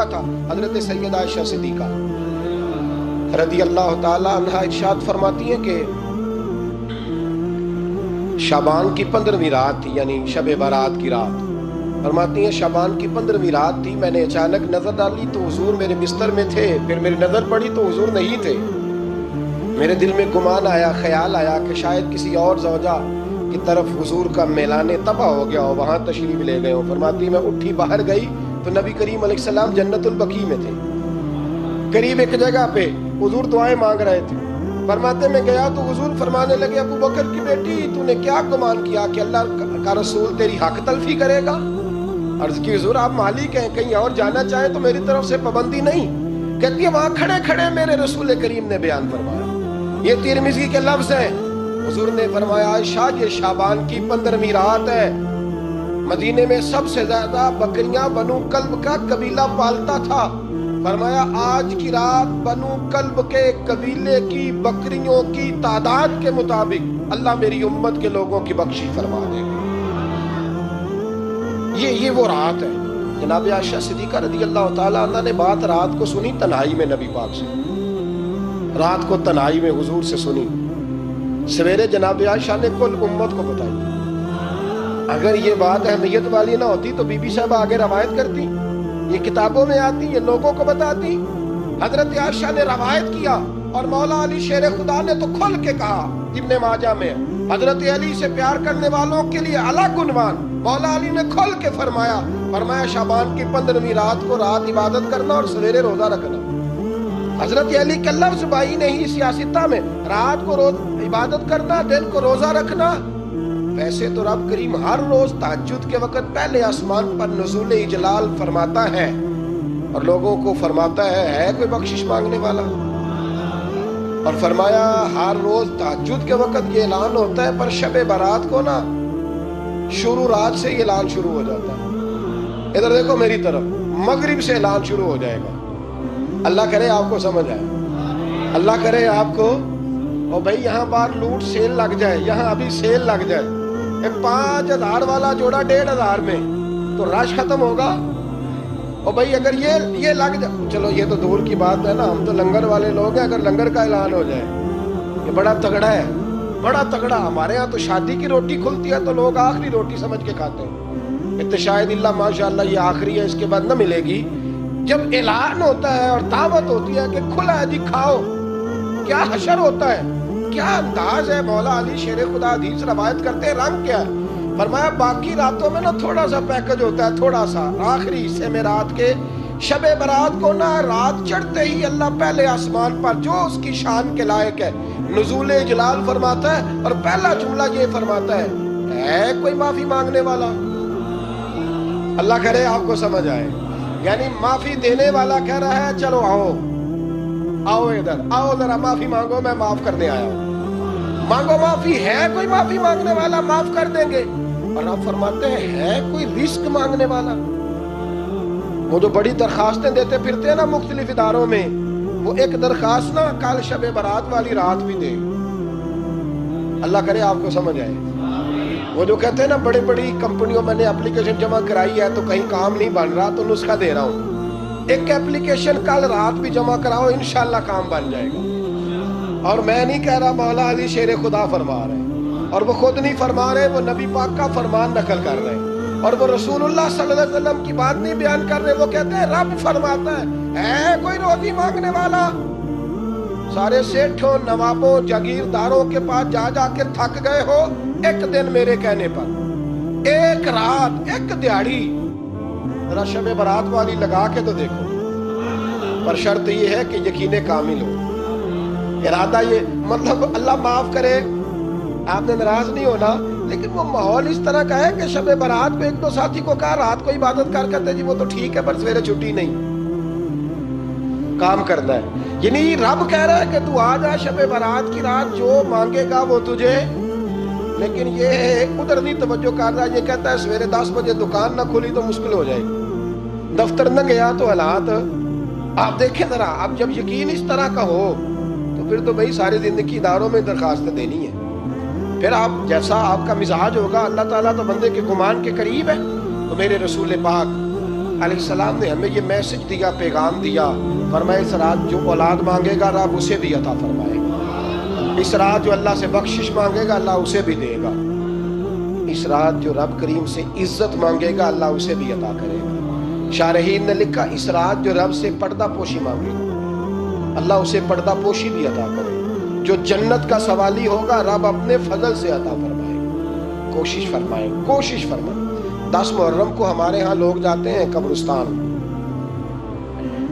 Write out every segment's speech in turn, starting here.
تھا حضرت سیدہ عائشہ صدیقہ رضی اللہ تعالی عنہا ارشاد فرماتی ہیں کہ شعبان کی 15ویں رات تھی، یعنی شب برات کی رات۔ فرماتی ہیں شعبان کی 15ویں رات تھی، میں نے اچانک نظر ڈالی تو حضور میرے بستر میں تھے، پھر میری نظر پڑی تو حضور نہیں تھے۔ میرے دل میں گمان آیا، خیال آیا کہ شاید کسی اور زوجہ کی طرف حضور کا میلان تباہ ہو گیا ہو، وہاں تشریف لے گئے ہو۔ فرماتی میں اٹھی باہر گئی تو نبی کریم علیہ السلام جنت البقیع میں تھے، قریب ایک جگہ پہ حضور دعائیں مانگ رہے تھے۔ فرماتے میں گیا تو حضور فرمانے لگے ابو بکر کی بیٹی تو نے کیا گمان کیا کہ اللہ کا رسول تیری حق تلفی کرے گا؟ عرض کی حضور آپ مالک ہیں، کہیں اور جانا چاہیں تو میری طرف سے پابندی نہیں۔ کہتی ہے وہاں کھڑے کھڑے میرے رسول کریم نے بیان فرمایا، یہ ترمذی کے لفظ ہیں۔ حضور نے فرمایا عائشہ یہ شعبان کی 15ویں رات ہے، مدینے میں سب سے زیادہ بکریاں بنو کلب کا قبیلہ پالتا تھا۔ فرمایا آج کی رات بنو کلب کے قبیلے کی بکریوں کی تعداد کے مطابق اللہ میری امت کے لوگوں کی بخشش فرما دے گا۔ یہ وہ رات ہے۔ جناب عائشہ صدیقہ رضی اللہ تعالیٰ عنہ نے بات رات کو سنی تنہائی میں نبی پاک سے، رات کو تنہائی میں حضور سے سنی۔ سویرے جناب عائشہ نے کل امت کو بتائی۔ اگر یہ بات اہمیت والی نہ ہوتی تو بی بی صاحب آگے روایت کرتی، یہ کتابوں میں آتی، یہ لوگوں کو بتاتی۔ حضرت عائشہ نے روایت کیا اور مولا علی شیر خدا نے تو کھل کے کہا، ابن ماجہ میں حضرت علی سے پیار کرنے والوں کے لیے الگ عنوان مولا علی نے کھل کے فرمایا شعبان کی 15ویں رات کو رات عبادت کرنا اور سویرے روزہ رکھنا۔ حضرت علی کا لفظ بائی نہیں سیاستہ میں، رات کو روز عبادت کرنا، دن کو روزہ رکھنا۔ ویسے تو رب کریم ہر روز تہجد کے وقت پہلے آسمان پر نزول اجلال فرماتا ہے اور لوگوں کو فرماتا ہے کوئی بخشش مانگنے والا؟ اور فرمایا ہر روز تہجد کے وقت یہ اعلان ہوتا ہے، پر شب برات کو نا شروع رات سے یہ اعلان شروع ہو جاتا ہے۔ ادھر دیکھو میری طرف، مغرب سے اعلان شروع ہو جائے گا۔ اللہ کرے آپ کو سمجھ آئے، اللہ کرے آپ کو۔ اور بھائی یہاں بار لوٹ سیل لگ جائے، یہاں ابھی سیل لگ جائے، 5000 والا جوڑا 1500 میں تو رش ختم ہوگا۔ اور بھائی اگر یہ لگ جائے، چلو یہ تو دور کی بات ہے نا، ہم تو لنگر والے لوگ ہیں، اگر لنگر کا اعلان ہو جائے یہ بڑا تگڑا ہے، بڑا تگڑا۔ ہمارے ہاں تو شادی کی روٹی کھلتی ہے تو لوگ آخری روٹی سمجھ کے کھاتے ہیں، شاید اللہ ماشاءاللہ یہ آخری ہے، اس کے بعد نہ ملے گی۔ جب اعلان ہوتا ہے اور دعوت ہوتی ہے کہ کھلا ہے جی کھاؤ، کیا حشر ہوتا ہے، کیا انداز ہے۔ مولا علی شیر خدا حدیث روایت کرتے ہیں، رنگ کیا ہے؟ فرمایا باقی راتوں میں نا تھوڑا سا پیکج ہوتا ہے، تھوڑا سا آخری حصے میں رات کے شب برات کو نا رات چڑھتے ہی اللہ پہلے آسمان پر جو اس کی شان کے لائق ہے نزول جلال فرماتا ہے، اور پہلا جملہ یہ فرماتا ہے کوئی معافی مانگنے والا؟ اللہ کرے آپ کو سمجھ آئے، یعنی معافی دینے والا کہہ رہا ہے چلو آؤ ادھر آؤ، ذرا معافی مانگو، میں معاف کرنے آیا ہوں، مانگو معافی۔ ہے کوئی معافی مانگنے والا؟ معاف کر دیں گے۔ اور آپ فرماتے ہیں ہے کوئی رزق مانگنے والا؟ وہ جو بڑی درخواستیں دیتے پھرتے ہیں نا مختلف اداروں میں، وہ ایک درخواست نا کل شب برات والی رات بھی دے۔ اللہ کرے آپ کو سمجھ آئے۔ وہ جو کہتے ہیں نا بڑی بڑی کمپنیوں میں نے اپلیکیشن جمع کرائی ہے تو کہیں کام نہیں بن رہا تو نسخہ دے رہا ہوں، ایک ایپلیکیشن کل رات بھی جمع کراؤ انشاءاللہ کام بن جائے گا۔ اور میں نہیں کہہ رہا، مولا علی شیر خدا فرما رہے ہیں، اور وہ خود نہیں فرما رہے، وہ نبی پاک کا فرمان نقل کر رہے ہیں، اور وہ رسول اللہ صلی اللہ علیہ وسلم کی بات نہیں بیان کر رہے۔ وہ کہتے ہیں رب فرماتا ہے کوئی روزی مانگنے والا؟ سارے سیٹھوں نوابوں جاگیرداروں کے پاس جا جا کے تھک گئے ہو، ایک دن میرے کہنے پر، ایک رات، ایک دیہڑی ذرا شب برات والی لگا کے تو دیکھو۔ پر شرط یہ ہے کہ یقین کامل ہو، ارادہ یہ مطلب اللہ معاف کرے، آپ نے ناراض نہیں ہونا، لیکن وہ ماحول اس طرح کا ہے کہ شب برات میں ایک دو ساتھی کو کہا رات کو عبادت کر کہتے جی وہ تو ٹھیک ہے پر سویرے چھٹی نہیں، کام کرنا ہے۔ یعنی رب کہہ رہا ہے کہ تو آ جا شب برات کی رات، جو مانگے گا وہ تجھے، لیکن یہ ادھر نہیں توجہ کر رہا، یہ کہتا ہے سویرے 10 بجے دکان نہ کھلی تو مشکل ہو جائے گی، دفتر نہ گیا تو حالات آپ دیکھیں ذرا۔ اب جب یقین اس طرح کا ہو تو پھر تو بھائی ساری زندگی اداروں میں درخواستیں دینی ہے، پھر آپ جیسا آپ کا مزاج ہوگا، اللہ تعالیٰ تو بندے کے گمان کے قریب ہے۔ تو میرے رسول پاک علیہ السلام نے ہمیں یہ میسج دیا، پیغام دیا، فرمایا اس رات جو اولاد مانگے گا رب اسے بھی عطا فرمائے گا، اس رات جو اللہ سے بخشش مانگے گا اللہ اسے بھی دے گا، اس رات جو رب کریم سے عزت مانگے گا اللہ اسے بھی عطا کرے گا۔ شارحین نے لکھا اس رات جو رب سے پردہ پوشی مانگے گا اللہ اسے پردہ پوشی بھی عطا کرے گا، جو جنت کا سوالی ہوگا رب اپنے فضل سے عطا فرمائے گا۔ کوشش فرمائیں، کوشش فرمائیں۔ 10 محرم کو ہمارے ہاں لوگ جاتے ہیں قبرستان،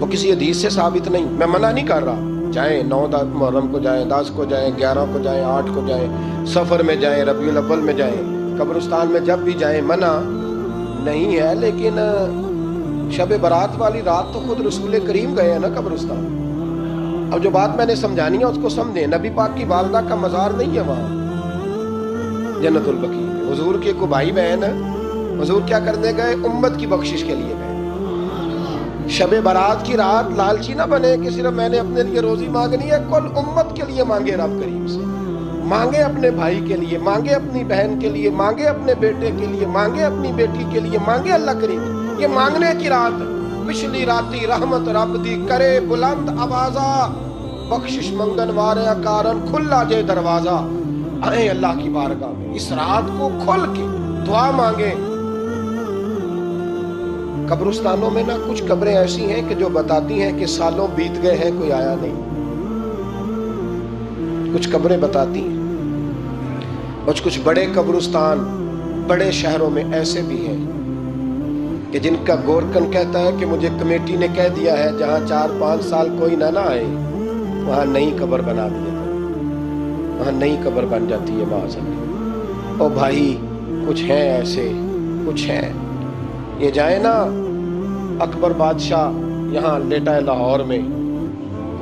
وہ کسی حدیث سے ثابت نہیں، میں منع نہیں کر رہا، جائیں 9 محرم کو جائیں، 10 کو جائیں، 11 کو جائیں، 8 کو جائیں، سفر میں جائیں، ربیع الاول میں جائیں، قبرستان میں جب بھی جائیں منع نہیں ہے، لیکن شب برات والی رات تو خود رسول کریم گئے ہیں نا قبرستان۔ اب جو بات میں نے سمجھانی ہے اس کو سمجھیں، نبی پاک کی والدہ کا مزار نہیں ہے وہاں جنت البقیع میں، حضور کے کو بھائی بہن، حضور کیا کرنے گئے؟ امت کی بخشش کے لیے گئے۔ شب برات کی رات لالچی نہ بنے کہ صرف میں نے اپنے لیے روزی مانگنی ہے، کل امت کے لیے مانگے رب کریم سے، مانگے اپنے بھائی کے لیے، مانگے اپنی بہن کے لیے، مانگے اپنے بیٹے کے لیے، مانگے اپنی بیٹی کے لیے، مانگے اللہ کریم۔ یہ مانگنے کی رات، پچھلی راتی رحمت رب دی کرے بلند آوازہ، بخشش منگن وارے کارن کھلا جے دروازہ، آئیں اللہ کی بارگاہ میں اس رات کو کھل کے دعا مانگے۔ قبرستانوں میں نا کچھ قبریں ایسی ہیں کہ جو بتاتی ہیں کہ سالوں بیت گئے ہیں کوئی آیا نہیں، کچھ قبریں بتاتی ہیں، اور کچھ بڑے قبرستان بڑے شہروں میں ایسے بھی ہیں کہ جن کا گورکن کہتا ہے کہ مجھے کمیٹی نے کہہ دیا ہے جہاں 4-5 سال کوئی نہ آئے وہاں نئی قبر بنا دیا کرو، وہاں نئی قبر بن جاتی ہے معاذ اللہ۔ او بھائی کچھ ہیں ایسے، کچھ ہیں، یہ جائیں نا اکبر بادشاہ یہاں لیٹا ہے لاہور میں،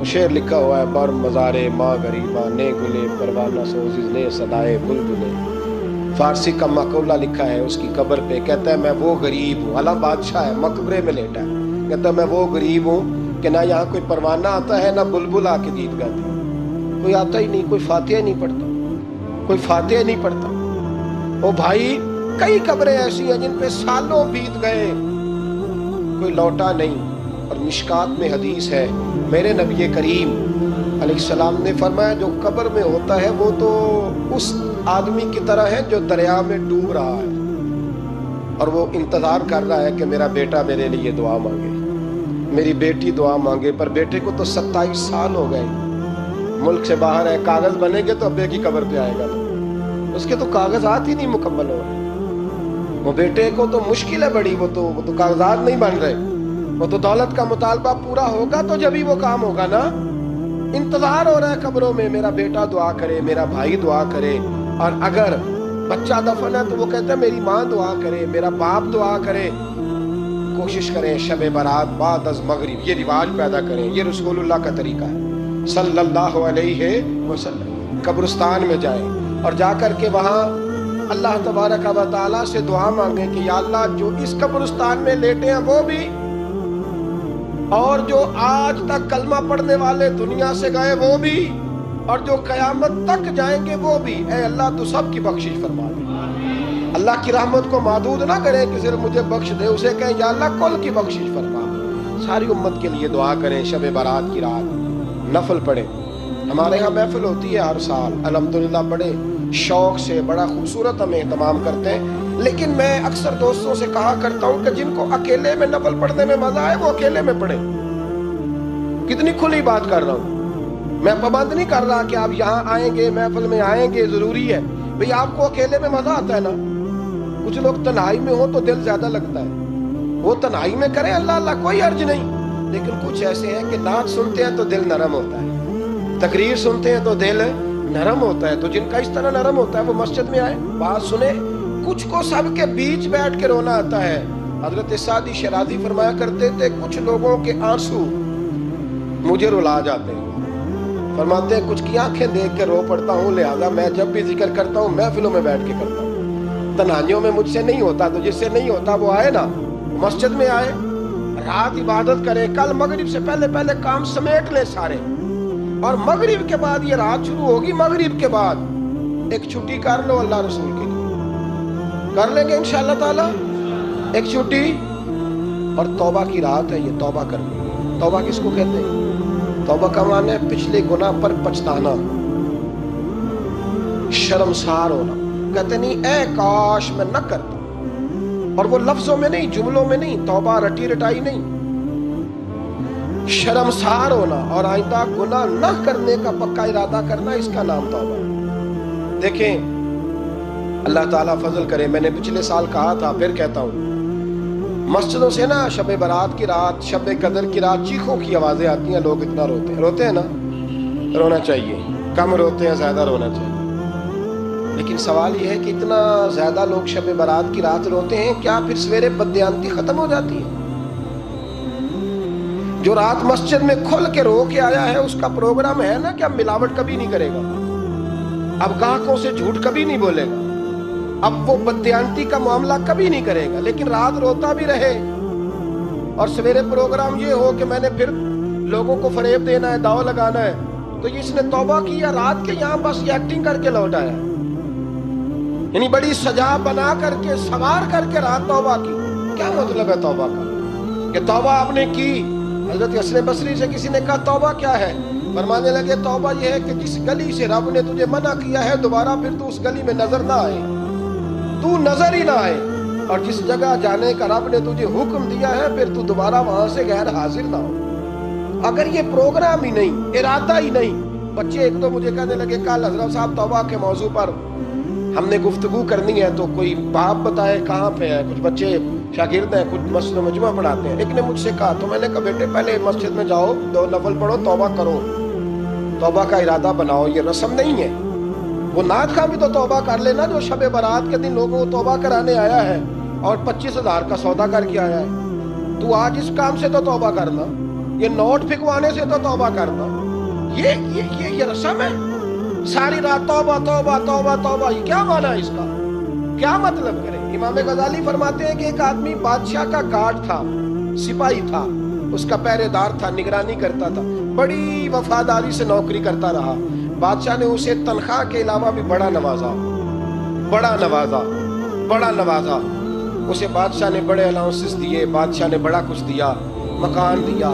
شعر لکھا ہوا ہے، بر مزارے ماں غریباں نے گلے پروانہ سوزی نے صدائے بلبلے، فارسی کا مقولہ لکھا ہے اس کی قبر پہ، کہتا ہے میں وہ غریب ہوں، اعلیٰ بادشاہ ہے مقبرے میں لیٹا ہے، کہتا ہے میں وہ غریب ہوں کہ نہ یہاں کوئی پروانہ آتا ہے نہ بلبل آ کے گیت گاتی ہے، کوئی آتا ہی نہیں، کوئی فاتحہ نہیں پڑھتا، کوئی فاتحہ نہیں پڑھتا۔ او بھائی کئی قبریں ایسی ہیں جن پہ سالوں بیت گئے کوئی لوٹا نہیں۔ اور مشکات میں حدیث ہے، میرے نبی کریم علیہ السلام نے فرمایا جو قبر میں ہوتا ہے وہ تو اس آدمی کی طرح ہے جو دریا میں ڈوب رہا ہے اور وہ انتظار کر رہا ہے کہ میرا بیٹا میرے لیے دعا مانگے، میری بیٹی دعا مانگے، پر بیٹے کو تو 27 سال ہو گئے، ملک سے باہر ہے، کاغذ بنے گے تو ابے کی قبر پہ آئے گا، اس کے تو کاغذات ہی نہیں مکمل ہو رہے، وہ بیٹے کو تو مشکل ہے بڑی، وہ تو کاغذات نہیں بن رہے، وہ تو دولت کا مطالبہ پورا ہوگا تو جب ہی وہ کام ہوگا نا۔ انتظار ہو رہا ہے قبروں میں میرا بیٹا دعا کرے، میرا بھائی دعا کرے، اور اگر بچہ دفن ہے تو وہ کہتا ہے میری ماں دعا کرے، میرا باپ دعا کرے۔ کوشش کریں شب برات بعد از مغرب یہ رواج پیدا کریں، یہ رسول اللہ کا طریقہ ہے صلی اللہ علیہ وسلم۔ قبرستان میں جائیں اور جا کر کے وہاں اللہ تبارک و تعالیٰ سے دعا مانگیں کہ یا اللہ جو اس قبرستان میں لیٹے ہیں وہ بھی، اور جو آج تک کلمہ پڑھنے والے دنیا سے گئے وہ بھی، اور جو قیامت تک جائیں گے وہ بھی، اے اللہ تو سب کی بخشش فرما دے۔ اللہ کی رحمت کو محدود نہ کرے کہ صرف مجھے بخش دے، اسے کہیں یا اللہ کل کی بخشش فرما۔ ساری امت کے لیے دعا کریں، شب برات کی رات نفل پڑھیں۔ ہمارے ہاں محفل ہوتی ہے ہر سال الحمدللہ، بڑے شوق سے بڑا خوبصورت ہم اہتمام کرتے ہیں، لیکن میں اکثر دوستوں سے کہا کرتا ہوں کہ جن کو اکیلے میں نفل پڑھنے میں مزہ آئے وہ اکیلے میں پڑھیں۔ کتنی کھلی بات کر رہا ہوں، میں پابند نہیں کر رہا کہ آپ یہاں آئیں گے محفل میں آئیں گے ضروری ہے، بھئی آپ کو اکیلے میں مزہ آتا ہے نا، کچھ لوگ تنہائی میں ہوں تو دل زیادہ لگتا ہے، وہ تنہائی میں کریں اللہ اللہ کوئی حرج نہیں، لیکن کچھ ایسے ہیں کہ نعت سنتے ہیں تو دل نرم ہوتا ہے، تقریر سنتے ہیں تو دل نرم ہوتا ہے، تو جن کا اس طرح نرم ہوتا ہے وہ مسجد میں آئے بات سنیں۔ کچھ کو سب کے بیچ بیٹھ کے رونا آتا ہے، حضرت سعدی شیرازی فرمایا کرتے تھے کچھ لوگوں کے آنسو مجھے رلا جاتے ہیں، فرماتے ہیں کچھ کی آنکھیں دیکھ کے رو پڑتا ہوں، لہذا میں جب بھی ذکر کرتا ہوں محفلوں میں بیٹھ کے کرتا ہوں، تنہائیوں میں مجھ سے نہیں ہوتا، تو جس سے نہیں ہوتا وہ آئے نا، مسجد میں آئے، رات عبادت کرے، کل مغرب سے پہلے پہلے کام سمیٹ لیں سارے، اور مغرب کے بعد یہ رات شروع ہوگی، مغرب کے بعد ایک چھٹی کر لو اللہ رسول کے لیے، کر لیں گے انشاءاللہ تعالی ایک چھٹی، اور توبہ کی رات ہے، یہ توبہ کرنا۔ توبہ کس کو کہتے ہیں؟ توبہ کا معنی ہے پچھلے گناہ پر پچھتانا، شرمسار ہونا۔ کہتے نہیں اے کاش میں نہ کرتا، اور وہ لفظوں میں نہیں، جملوں میں نہیں، توبہ رٹی رٹائی نہیں، شرمسار ہونا اور آئندہ گناہ نہ کرنے کا پکا ارادہ کرنا، اس کا نام توبہ ہے۔ دیکھیں اللہ تعالیٰ فضل کرے، میں نے پچھلے سال کہا تھا، پھر کہتا ہوں، مسجدوں سے نا شب برات کی رات، شب قدر کی رات چیخوں کی آوازیں آتی ہیں، لوگ اتنا روتے ہیں نا، رونا چاہیے، کم روتے ہیں زیادہ رونا چاہیے، لیکن سوال یہ ہے کہ اتنا زیادہ لوگ شب برات کی رات روتے ہیں، کیا پھر سویرے بددیانتی ختم ہو جاتی ہے؟ جو رات مسجد میں کھل کے رو کے آیا ہے، اس کا پروگرام ہے نا کہ اب ملاوٹ کبھی نہیں کرے گا، اب گاہکوں سے جھوٹ کبھی نہیں بولے گا، اب وہ بددیانتی کا معاملہ کبھی نہیں کرے گا، لیکن رات روتا بھی رہے اور سویرے پروگرام یہ ہو کہ میں نے پھر لوگوں کو فریب دینا ہے، داؤ لگانا ہے، تو اس نے توبہ کی یا رات کے یہاں بس یہ ایکٹنگ کر کے لوٹ آیا، یعنی بڑی سجا بنا کر کے سوار کر کے رات توبہ کی۔ کیا مطلب ہے توبہ کا؟ کہ توبہ آپ نے کی۔ حضرت حسن بصری سے کسی نے کہا توبہ کیا ہے؟ فرمانے لگے توبہ یہ ہے کہ جس گلی سے رب نے تجھے منع کیا ہے دوبارہ پھر تو اس گلی میں نظر نہ آئے، تو نظر ہی نہ آئے، اور جس جگہ جانے کا رب نے تجھے حکم دیا ہے پھر تو دوبارہ وہاں سے غیر حاضر نہ ہو۔ اگر یہ پروگرام ہی نہیں، ارادہ ہی نہیں، بچے ایک تو مجھے کہنے لگے کل حضرت صاحب توبہ کے موضوع پر ہم نے گفتگو کرنی ہے، تو کوئی باپ بتائے کہاں پہ ہے، کچھ بچے شاگرد ہیں، کچھ مسجد مجمع پڑھاتے ہیں۔ ایک نے مجھ سے کہا، تو میں نے کہا بیٹے پہلے مسجد میں جاؤ، 2 نفل پڑھو، توبہ کرو، توبہ کا ارادہ بناؤ، یہ رسم نہیں ہے۔ وہ نعت خواہ بھی تو توبہ کر لینا جو شب برات کے دن لوگوں کو توبہ کرانے آیا ہے اور 25,000 کا سودا کر کے آیا ہے، تو آج اس کام سے تو توبہ کرنا، یہ نوٹ پھکوانے سے تو توبہ کرنا، یہ رسم ہے؟ ساری رات توبہ توبہ توبہ توبہ، یہ کیا معنی ہے اس کا؟ کیا مطلب کرے؟ امام غزالی فرماتے ہیں کہ ایک آدمی بادشاہ کا گارڈ تھا، سپاہی تھا، اس کا پہرے دار تھا، نگرانی کرتا تھا، بڑی وفاداری سے نوکری کرتا رہا۔ بادشاہ نے اسے تنخواہ کے علاوہ بھی بڑا نوازا، بڑا نوازا، بڑا نوازا۔ اسے بادشاہ نے بڑے الاؤنسز دیے، بادشاہ نے بڑا کچھ دیا، مکان دیا۔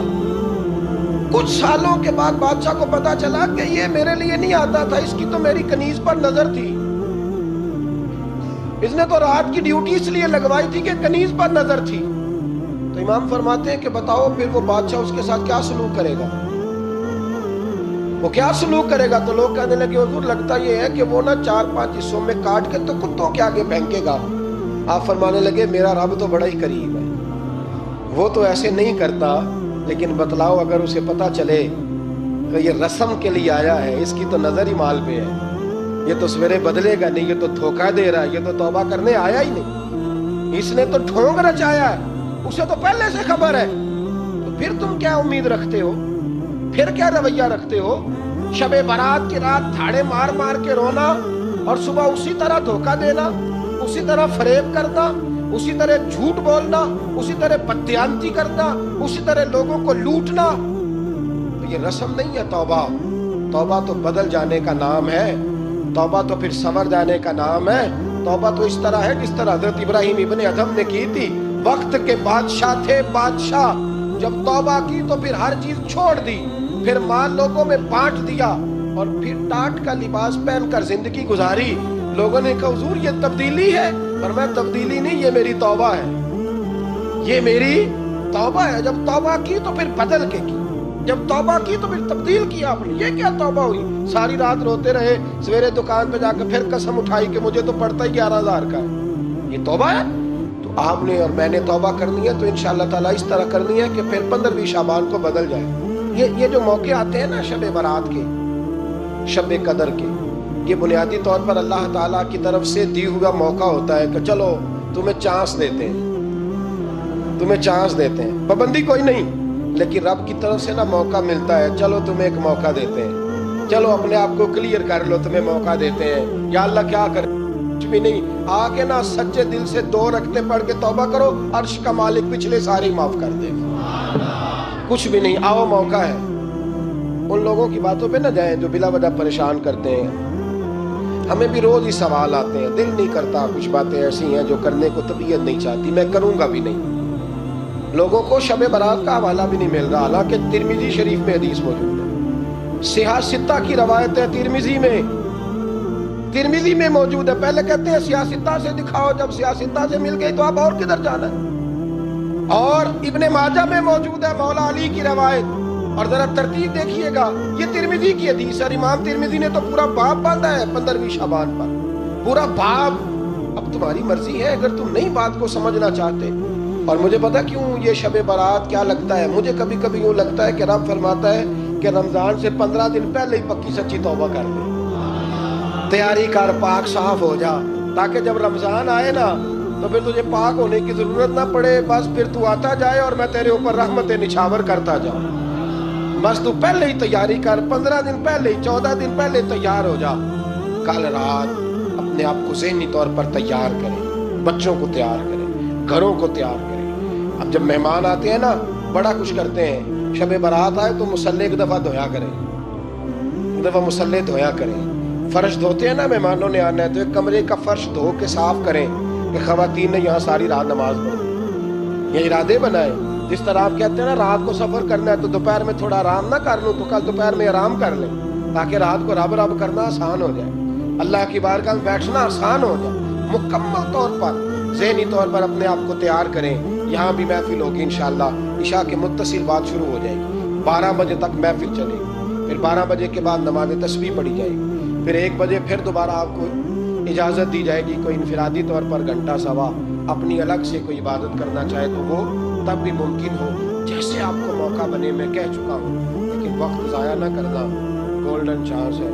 کچھ سالوں کے بعد بادشاہ کو پتا چلا کہ یہ میرے لیے نہیں آتا تھا، اس کی تو میری کنیز پر نظر تھی، اس نے تو رات کی ڈیوٹی اس لیے لگوائی تھی کہ کنیز پر نظر تھی۔ تو امام فرماتے ہیں کہ بتاؤ پھر وہ بادشاہ اس کے ساتھ کیا سلوک کرے گا؟ وہ کیا سلوک کرے گا؟ تو لوگ کہنے لگے حضور لگتا یہ ہے کہ وہ نا 4-5 حصوں میں کاٹ کے تو کتوں کے آگے پھینکے گا۔ آپ فرمانے لگے میرا رب تو بڑا ہی قریب ہے، وہ تو ایسے نہیں کرتا، لیکن بتلاؤ اگر اسے پتا چلے کہ یہ رسم کے لیے آیا ہے، اس کی تو نظر ہی مال پہ ہے، یہ تو سویرے بدلے گا نہیں، یہ تو دھوکہ دے رہا ہے، یہ تو توبہ کرنے آیا ہی نہیں، اس نے تو ڈھونگ رچایا ہے، اسے تو پہلے سے خبر ہے، تو پھر تم کیا امید رکھتے ہو؟ پھر کیا رویہ رکھتے ہو؟ شب برات کی رات دھاڑے مار مار کے رونا اور صبح اسی طرح دھوکہ دینا، اسی طرح فریب کرنا، اسی طرح جھوٹ بولنا، اسی طرح بددیانتی کرنا، اسی طرح لوگوں کو لوٹنا، تو یہ رسم نہیں ہے توبہ۔ توبہ تو بدل جانے کا نام ہے، توبہ تو پھر سنور جانے کا نام ہے۔ توبہ تو اس طرح ہے جس طرح حضرت ابراہیم ابن ادھم نے کی تھی، وقت کے بادشاہ تھے بادشاہ، جب توبہ کی تو پھر ہر چیز چھوڑ دی، پھر مال لوگوں میں بانٹ دیا اور پھر ٹاٹ کا لباس پہن کر زندگی گزاری۔ لوگوں نے کہا حضور یہ تبدیلی ہے، پر میں تبدیلی نہیں، یہ میری توبہ ہے، یہ میری توبہ ہے۔ جب توبہ کی تو پھر بدل کے کی، جب توبہ کی تو پھر تبدیل کیا آپ نے۔ یہ کیا توبہ ہوئی؟ ساری رات روتے رہے، سویرے دکان پہ جا کے پھر قسم اٹھائی کہ مجھے تو پڑتا ہی 11,000 کا ہے، یہ توبہ ہے؟ تو آپ نے اور میں نے توبہ کرنی ہے تو انشاءاللہ تعالیٰ اس طرح کرنی ہے کہ پھر 15ویں شعبان کو بدل جائے۔ یہ جو موقع آتے ہیں نا شب برات کے، شب قدر کے، یہ بنیادی طور پر اللہ تعالیٰ کی طرف سے دی ہوا موقع ہوتا ہے کہ چلو تمہیں چانس دیتے ہیں، تمہیں چانس دیتے ہیں، پابندی کوئی نہیں، لیکن رب کی طرف سے نا موقع ملتا ہے، چلو تمہیں ایک موقع دیتے ہیں، چلو اپنے آپ کو کلیئر کر لو، تمہیں موقع دیتے ہیں۔ یا اللہ کیا کرے؟ کچھ بھی نہیں، آگے نا سچے دل سے 2 رکعتیں پڑھ کے توبہ کرو، عرش کا مالک پچھلے سارے معاف کر دے۔ کچھ بھی نہیں، آؤ موقع ہے۔ ان لوگوں کی باتوں پہ نہ جائیں جو بلا وجہ پریشان کرتے ہیں، ہمیں بھی روز ہی سوال آتے ہیں، دل نہیں کرتا، کچھ باتیں ایسی ہیں جو کرنے کو طبیعت نہیں چاہتی، میں کروں گا بھی نہیں، لوگوں کو شب برات کا حوالہ بھی نہیں مل رہا، حالانکہ ترمذی شریف میں حدیث موجود ہے، صحاح ستہ کی روایت ہے، ترمذی میں موجود ہے۔ پہلے کہتے ہیں صحاح ستہ سے دکھاؤ، جب صحاح ستہ سے مل گئی تو اب اور کدھر جانا ہے؟ اور ابن ماجہ میں موجود ہے مولا علی کی روایت، اور ذرا ترتیب دیکھیے گا، یہ ترمذی کی حدیث ہے، اور امام ترمذی نے تو پورا باب باندھا ہے 15ویں شعبان پر، پورا باب۔ اب تمہاری مرضی ہے، اگر تم نئی بات کو سمجھنا چاہتے۔ اور مجھے پتا کیوں یہ شب برات کیا لگتا ہے، مجھے کبھی کبھی یوں لگتا ہے کہ رب فرماتا ہے کہ رمضان سے 15 دن پہلے ہی پکی سچی توبہ کر لے، تیاری کر، پاک صاف ہو جا، تاکہ جب رمضان آئے نا تو پھر تجھے پاک ہونے کی ضرورت نہ پڑے، بس پھر تو آتا جائے اور میں تیرے اوپر رحمتیں نچھاور کرتا جاؤں۔ بس تو پہلے ہی تیاری کر، 15 دن پہلے، 14 دن پہلے تیار ہو جا۔ کل رات اپنے آپ کو ذہنی طور پر تیار کریں، بچوں کو تیار کریں، گھروں کو تیار کریں۔ اب جب مہمان آتے ہیں نا بڑا کچھ کرتے ہیں، شب برات آئے تو مصلے ایک دفعہ دھویا کریں، ایک دفعہ مصلے دھویا کریں۔ فرش دھوتے ہیں نا، مہمانوں نے آنا ہے تو ایک کمرے کا فرش دھو کے صاف کریں کہ خواتین نے یہاں ساری رات نماز پڑھی، یہ ارادے بنائیں۔ جس طرح آپ کہتے ہیں نا رات کو سفر کرنا ہے تو دوپہر میں تھوڑا آرام نہ کر لوں تو کل دوپہر میں آرام کر لیں، تاکہ رات کو رب رب کرنا آسان ہو جائے، اللہ کی بارگاہ میں بیٹھنا آسان ہو جائے۔ مکمل طور پر ذہنی طور پر اپنے آپ کو تیار کریں۔ یہاں بھی محفل ہوگی انشاءاللہ، عشاء کے متصل بات شروع ہو جائے گی، 12 بجے تک محفل چلے گی، پھر 12 بجے کے بعد نماز تسبیح پڑھی جائے گی، پھر 1 بجے پھر دوبارہ آپ کو اجازت دی جائے گی، کوئی انفرادی طور پر گھنٹہ سوا اپنی الگ سے کوئی عبادت کرنا چاہے تو وہ تب بھی ممکن ہو، جیسے آپ کو موقع بنے۔ میں کہہ چکا ہوں، لیکن وقت ضائع نہ کرنا، گولڈن چانس ہے۔